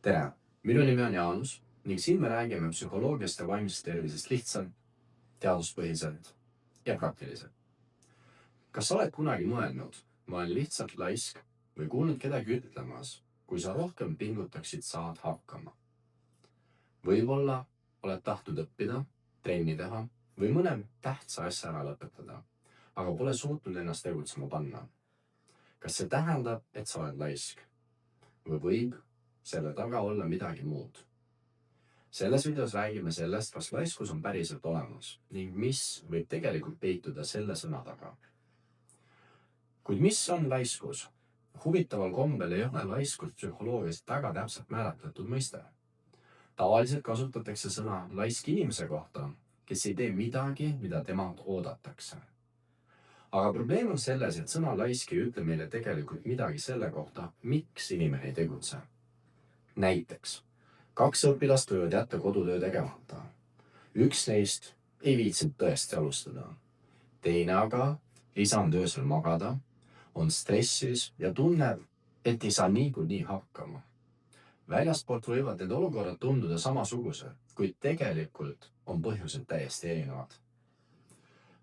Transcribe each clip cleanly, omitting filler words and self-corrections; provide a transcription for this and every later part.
Tere, minu nimi on Jaanus ning siin me räägime psühholoogiast ja vaimsest tervisest lihtsalt, teaduspõhiselt ja praktiliselt. Kas sa oled kunagi mõelnud, ma olen lihtsalt laisk või kuulnud kedagi ütlemas, kui sa rohkem pingutaksid, saad hakkama? Võib-olla oled tahtnud õppida, trenni teha või mõne tähtsa asja ära lõpetada, aga pole suutnud ennast tegutsema panna. Kas see tähendab, et sa oled laisk? Või võib selle taga olla midagi muud? Selles videos räägime sellest, kas laiskus on päriselt olemas ning mis võib tegelikult peituda selle sõna taga. Kuid mis on laiskus? Huvitaval kombel ei ole laiskus psühholoogiast väga täpselt määratletud mõiste. Tavaliselt kasutatakse sõna laisk inimese kohta, kes ei tee midagi, mida temalt oodatakse. Aga probleem on selles, et sõna laisk ei ütle meile tegelikult midagi selle kohta, miks inimene ei tegutse. Näiteks, 2 õpilast võivad jätta kodutöö tegemata. Üks neist ei viitsinud tõesti alustada. Teine aga ei saanud öösel magada, on stressis ja tunneb, et ei saa niikuinii hakkama. Väljastpoolt võivad need olukorrad tunduda samasugused, kuid tegelikult on põhjused täiesti erinevad.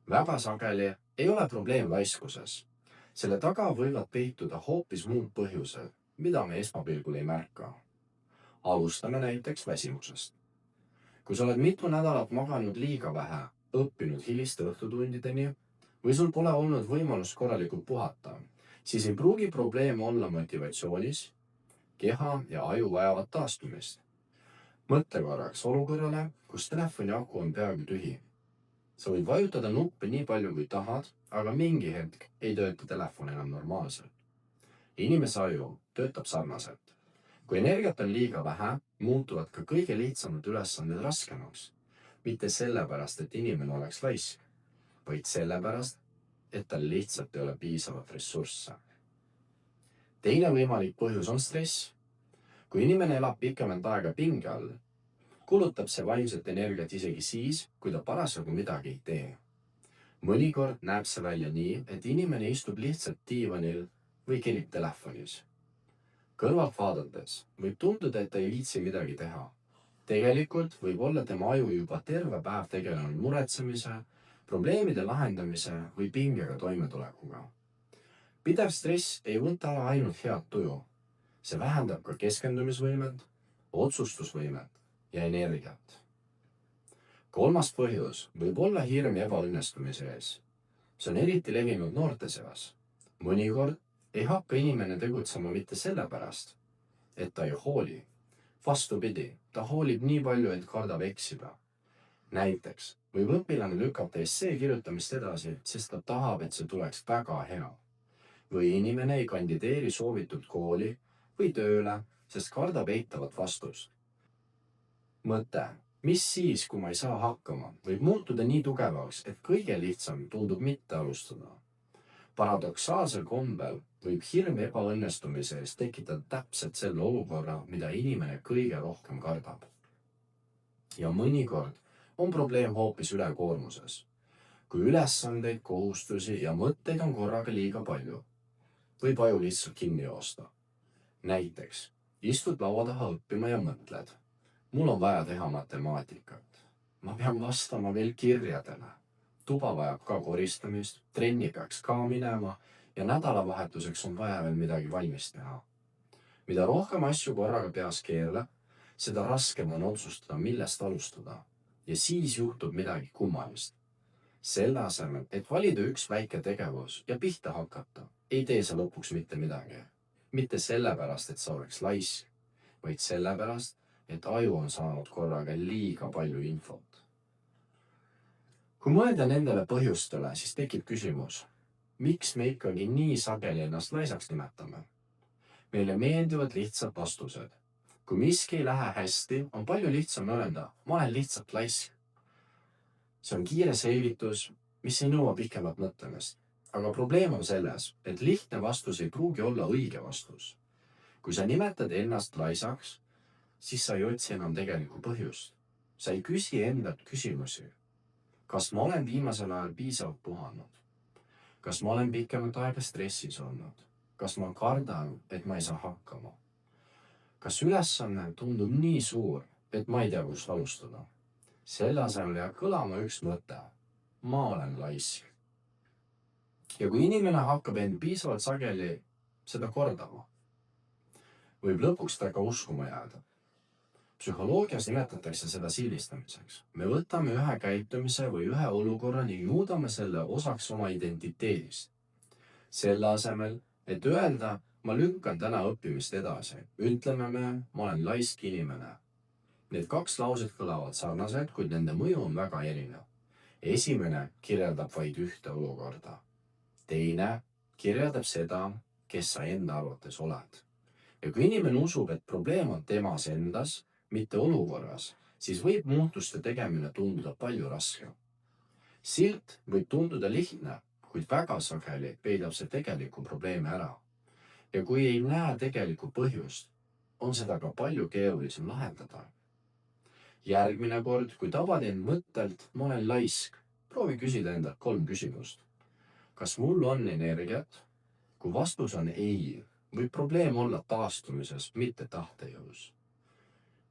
Väga sageli ei ole probleem laiskuses. Selle taga võivad peituda hoopis muud põhjused, mida me esmapilgul ei märka. Alustame näiteks väsimusest. Kui sa oled mitu nädalat maganud liiga vähe, õppinud hiliste õhtutundideni või sul pole olnud võimalust korralikult puhata, siis ei pruugi probleem olla motivatsioonis, keha ja aju vajavad taastumist. Mõtle korraks olukorrale, kus telefoni aku on peaaegu tühi. Sa võid vajutada nuppe nii palju kui tahad, aga mingi hetk ei tööta telefon enam normaalselt. Inimese aju töötab sarnaselt. Kui energiat on liiga vähe, muutuvad ka kõige lihtsamad ülesanded raskemaks. Mitte sellepärast, et inimene oleks laisk, vaid sellepärast, et tal lihtsalt ei ole piisavat ressursse. Teine võimalik põhjus on stress. Kui inimene elab pikemat aega pinge all, kulutab see vaimset energiat isegi siis, kui ta parasjagu midagi ei tee. Mõnikord näeb see välja nii, et inimene istub lihtsalt diivanil või kelib telefonis. Kõrvalt vaadates võib tunduda, et ta ei viitsi midagi teha. Tegelikult võib olla tema aju juba terve päev tegelenud muretsemise, probleemide lahendamise või pingega toimetulekuga. Pidev stress ei võta ära ainult head tuju. See vähendab ka keskendumisvõimet, otsustusvõimet ja energiat. Kolmas põhjus võib olla hirm ebaõnnestumise ees. See on eriti levinud noorte seas. Mõnikord ei hakka inimene tegutsema mitte sellepärast, et ta ei hooli. Vastupidi, ta hoolib nii palju, et kardab eksida. Näiteks võib õpilane lükata essee kirjutamist edasi, sest ta tahab, et see tuleks väga hea. Või inimene ei kandideeri soovitud kooli või tööle, sest kardab eitavat vastust. Mõte, mis siis, kui ma ei saa hakkama, võib muutuda nii tugevaks, et kõige lihtsam tundub mitte alustada. Paradoksaalsel kombel võib hirm ebaõnnestumise eest tekitada täpselt selle olukorra, mida inimene kõige rohkem kardab. Ja mõnikord on probleem hoopis ülekoormuses. Kui ülesandeid, kohustusi ja mõtteid on korraga liiga palju, võib aju lihtsalt kinni joosta. Näiteks, istud laua taha õppima ja mõtled. Mul on vaja teha matemaatikat. Ma pean vastama veel kirjadele. Tuba vajab ka koristamist, trenni peaks ka minema ja nädalavahetuseks on vaja veel midagi valmis teha. Mida rohkem asju korraga peas keerleb, seda raskem on otsustada, millest alustada. Ja siis juhtub midagi kummalist. Selle asemel, et valida üks väike tegevus ja pihta hakata, ei tee sa lõpuks mitte midagi. Mitte sellepärast, et sa oleks laisk, vaid sellepärast, et aju on saanud korraga liiga palju infot. Kui mõelda nendele põhjustele, siis tekib küsimus, miks me ikkagi nii sageli ennast laisaks nimetame? Meile meeldivad lihtsad vastused. Kui miski ei lähe hästi, on palju lihtsam öelda, ma olen lihtsalt laisk. See on kiire selgitus, mis ei nõua pikemat mõtlemist. Aga probleem on selles, et lihtne vastus ei pruugi olla õige vastus. Kui sa nimetad ennast laisaks, siis sa ei otsi enam tegelikku põhjust. Sa ei küsi endalt küsimusi. Kas ma olen viimasel ajal piisavalt puhanud? Kas ma olen pikemat aega stressis olnud? Kas ma kardan, et ma ei saa hakkama? kas ülesanne tundub nii suur, et ma ei tea, kust alustada? Selle asemel jääb kõlama üks mõte. Ma olen laisk. Ja kui inimene hakkab end piisavalt sageli seda kordama, võib lõpuks ta ka uskuma jääda. Psühholoogias nimetatakse seda sildistamiseks. Me võtame ühe käitumise või ühe olukorra ning muudame selle osaks oma identiteedist. Selle asemel, et öelda, ma lükkan täna õppimist edasi, ütleme me, ma olen laisk inimene. Need kaks lauset kõlavad sarnaselt, kuid nende mõju on väga erinev. Esimene kirjeldab vaid ühte olukorda. Teine kirjeldab seda, kes sa enda arvates oled. Ja kui inimene usub, et probleem on temas endas, mitte olukorras, siis võib muutuste tegemine tunduda palju raskem. Silt võib tunduda lihtne, kuid väga sageli peidab see tegeliku probleemi ära. Ja kui ei näe tegelikku põhjust, on seda ka palju keerulisem lahendada. Järgmine kord, kui tabad end mõttelt, ma olen laisk, proovi küsida endalt 3 küsimust. Kas mul on energiat? Kui vastus on ei, võib probleem olla taastumises, mitte tahtejõus.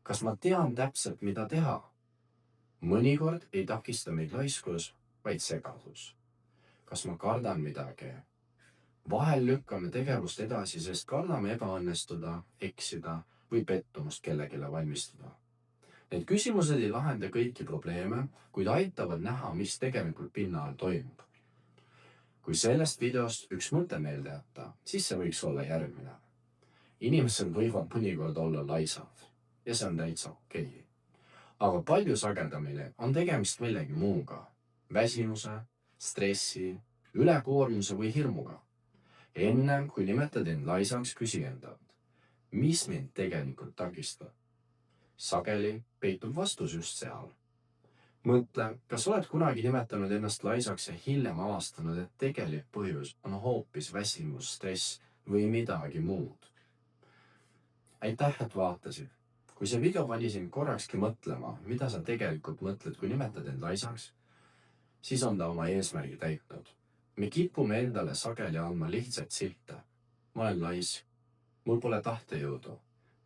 Kas ma tean täpselt, mida teha? Mõnikord ei takista meid laiskus, vaid segadus. Kas ma kardan midagi? Vahel lükkame tegevust edasi, sest kardame ebaõnnestuda, eksida või pettumust kellegile valmistada. Need küsimused ei lahenda kõiki probleeme, kuid aitavad näha, mis tegelikult pinna all toimub. Kui sellest videost üks mõte meelde jätta, siis see võiks olla järgmine. Inimesed võivad mõnikord olla laisad ja see on täitsa okei. Aga palju sagedamini on tegemist millegi muuga. Väsimuse, stressi, ülekoormuse või hirmuga. Enne kui nimetad end laisaks, küsi endalt, mis mind tegelikult takistab? Sageli peitub vastus just seal. Mõtle, kas oled kunagi nimetanud ennast laisaks ja hiljem avastanud, et tegelik põhjus on hoopis väsimus, stress või midagi muud. Aitäh, et vaatasid. Kui see video pani sind korrakski mõtlema, mida sa tegelikult mõtled, kui nimetad end laisaks, siis on ta oma eesmärgi täitnud. Me kipume endale sageli andma lihtsaid silte. Ma olen laisk, mul pole tahtejõudu,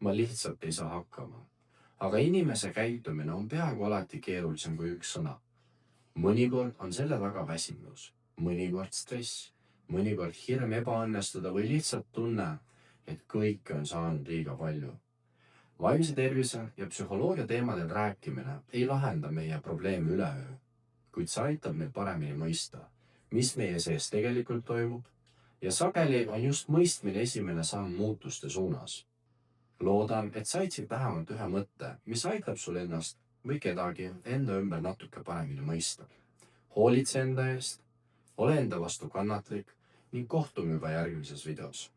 ma lihtsalt ei saa hakkama. Aga inimese käitumine on peaaegu alati keerulisem kui üks sõna. Mõnikord on selle taga väsimus, mõnikord stress, mõnikord hirm ebaõnnestuda või lihtsalt tunne, et kõike on saanud liiga palju. Vaimse tervise ja psühholoogia teemadel rääkimine ei lahenda meie probleemi üleöö, kuid see aitab meil paremini mõista, mis meie sees tegelikult toimub ja sageli on just mõistmine esimene samm muutuste suunas. Loodan, et said siit vähemalt ühe mõtte, mis aitab sul ennast või kedagi enda ümber natuke paremini mõista. Hoolitse enda eest, ole enda vastu kannatlik ning kohtume juba järgmises videos.